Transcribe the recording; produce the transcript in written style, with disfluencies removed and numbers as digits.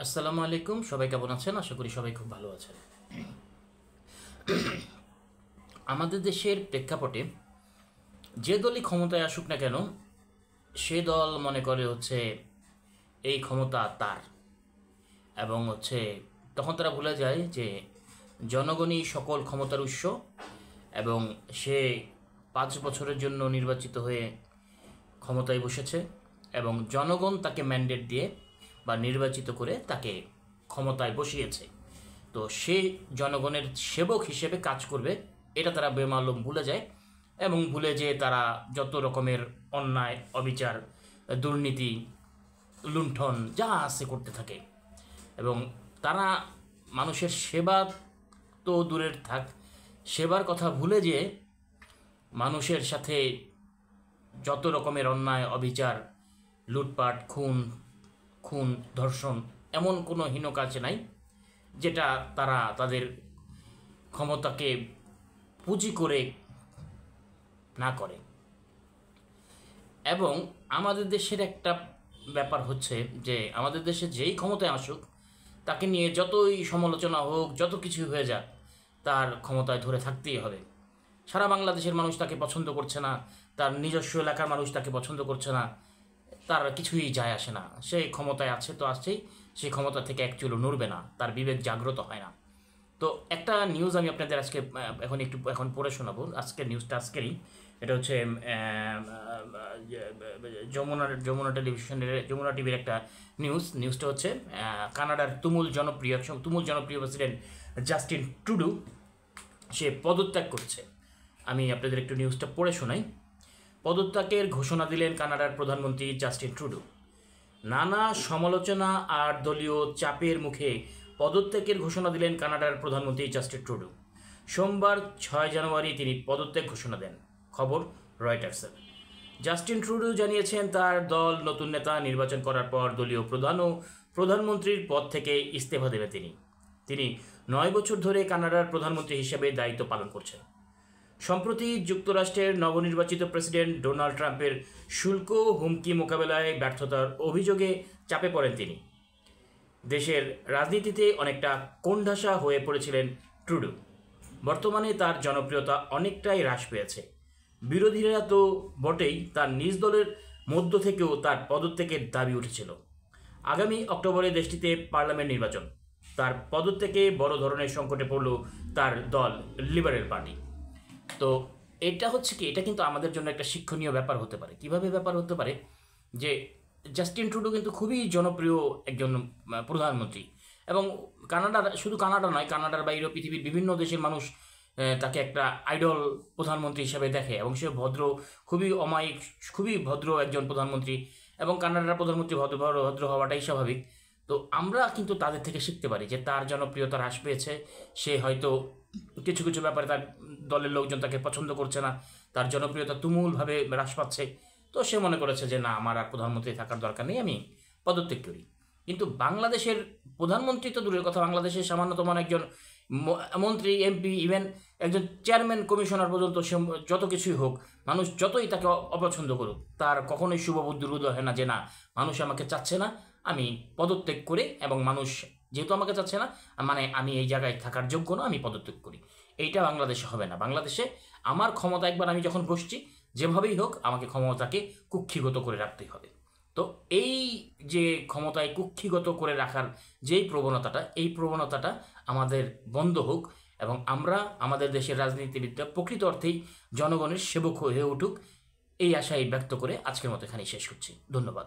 আসসালামু আলাইকুম। সবাই কেমন আছেন? আশা করি সবাই খুব ভালো আছেন। আমাদের দেশের প্রেক্ষাপটে যে দলই ক্ষমতায় আসুক না কেন, সে দল মনে করে এই ক্ষমতা তার, এবং তখন তারা ভুলে যায় যে জনগণই সকল ক্ষমতার উৎস, এবং সে 5 বছরের জন্য নির্বাচিত হয়ে ক্ষমতায় বসেছে এবং জনগণ তাকে ম্যান্ডেট দিয়ে বা নির্বাচিত করে তাকে ক্ষমতায় বসিয়েছে। তো সে জনগণের সেবক হিসেবে কাজ করবে, এটা তারা বেমালুম ভুলে যায়, এবং ভুলে যে তারা যত রকমের অন্যায়, অবিচার, দুর্নীতি, লুণ্ঠন যা আছে করতে থাকে। এবং তারা মানুষের সেবা তো দূরের থাক, সেবার কথা ভুলে যে মানুষের সাথে যত রকমের অন্যায়, অবিচার, লুটপাট, খুন, ধর্ষণ, এমন কোনো হীন কাজ নাই যেটা তারা তাদের ক্ষমতাকে পুঁজি করে না করে। এবং আমাদের দেশের একটা ব্যাপার হচ্ছে যে আমাদের দেশে যেই ক্ষমতায় আসুক, তাকে নিয়ে যতই সমালোচনা হোক, যত কিছু হয়ে যাক, তার ক্ষমতায় ধরে থাকতেই হবে। সারা বাংলাদেশের মানুষ তাকে পছন্দ করছে না, তার নিজস্ব এলাকার মানুষ তাকে পছন্দ করছে না, তার কিছুই যায় আসে না। সে ক্ষমতায় আছে তো আছেই, সে ক্ষমতা থেকে একচুলও নড়বে না, তার বিবেক জাগ্রত হয় না। তো একটা নিউজ আমি আপনাদের আজকে এখন পড়ে শোনাবো। আজকের নিউজটা আজকেরই। এটা যমুনা টেলিভিশনের, যমুনা টিভির একটা নিউজটা হচ্ছে কানাডার তুমুল জনপ্রিয় প্রেসিডেন্ট জাস্টিন ট্রুডো সে পদত্যাগ করছে। আমি আপনাদের একটু নিউজটা পড়ে শোনাই। পদত্যাগের ঘোষণা দিলেন কানাডার প্রধানমন্ত্রী জাস্টিন ট্রুডো। নানা সমালোচনা আর দলীয় চাপের মুখে পদত্যাগের ঘোষণা দিলেন কানাডার প্রধানমন্ত্রী জাস্টিন ট্রুডো। সোমবার 6 জানুয়ারি তিনি পদত্যাগ ঘোষণা দেন, খবর রয়টার্সের। জাস্টিন ট্রুডো জানিয়েছেন তার দল নতুন নেতা নির্বাচন করার পর দলীয় প্রধান ও প্রধানমন্ত্রীর পদ থেকে ইস্তফা দেবে তিনি 9 বছর ধরে কানাডার প্রধানমন্ত্রী হিসেবে দায়িত্ব পালন করছেন। সম্প্রতি যুক্তরাষ্ট্রের নবনির্বাচিত প্রেসিডেন্ট ডোনাল্ড ট্রাম্পের শুল্ক হুমকি মোকাবেলায় ব্যর্থতার অভিযোগে চাপে পড়েন তিনি। দেশের রাজনীতিতে অনেকটা কোণঠাসা হয়ে পড়েছিলেন ট্রুডো। বর্তমানে তার জনপ্রিয়তা অনেকটাই হ্রাস পেয়েছে। বিরোধীরা তো বটেই, তার নিজ দলের মধ্য থেকেও তার পদত্যাগের দাবি উঠেছিল। আগামী অক্টোবরে দেশটিতে পার্লামেন্ট নির্বাচন। তার পদত্যাগে বড় ধরনের সংকটে পড়ল তার দল লিবারেল পার্টি। তো এটা কিন্তু আমাদের জন্য একটা শিক্ষণীয় ব্যাপার হতে পারে। কিভাবে ব্যাপার হতে পারে যে জাস্টিন ট্রুডো কিন্তু খুবই জনপ্রিয় একজন প্রধানমন্ত্রী, এবং শুধু কানাডা নয়, কানাডার বাইরেও পৃথিবীর বিভিন্ন দেশের মানুষ তাকে একটা আইডল প্রধানমন্ত্রী হিসেবে দেখে, এবং সে খুবই অমায়িক, খুবই ভদ্র একজন প্রধানমন্ত্রী, এবং কানাডার প্রধানমন্ত্রী ভদ্র হওয়াটাই স্বাভাবিক। তো আমরা কিন্তু তাদের থেকে শিখতে পারি যে তার জনপ্রিয়তা হ্রাস পেয়েছে, সে হয়তো কিছু কিছু ব্যাপারে তার দলের লোকজন তাকে পছন্দ করছে না, তার জনপ্রিয়তা তুমুলভাবে হ্রাস পাচ্ছে। তো সে মনে করেছে যে না, আমার আর প্রধানমন্ত্রী থাকার দরকার নেই, আমি পদত্যাগ করি। কিন্তু বাংলাদেশের প্রধানমন্ত্রী তো দূরের কথা, বাংলাদেশের সামান্যতম একজন মন্ত্রী, এমপি, ইভেন একজন চেয়ারম্যান, কমিশনার পর্যন্ত, সে যত কিছুই হোক, মানুষ যতই তাকে অপছন্দ করুক, তার কখনোই শুভ বুদ্ধির উদয় হয় না যে না, মানুষ আমাকে চাচ্ছে না, আমি পদত্যাগ করি, এবং মানুষ যেহেতু আমাকে চাচ্ছে না, মানে আমি এই জায়গায় থাকার যোগ্য না, আমি পদত্যাগ করি। এইটা বাংলাদেশে হবে না। বাংলাদেশে আমার ক্ষমতা একবার আমি যখন বসছি, যেভাবেই হোক আমাকে ক্ষমতাকে কুক্ষিগত করে রাখতেই হবে। তো এই যে ক্ষমতায় কুক্ষিগত করে রাখার যেই এই প্রবণতাটা আমাদের বন্ধ হোক, এবং আমরা আমাদের দেশের রাজনীতিবিদরা প্রকৃত অর্থেই জনগণের সেবক হয়ে উঠুক, এই আশাই ব্যক্ত করে আজকের মতো এখানেই শেষ করছি। ধন্যবাদ।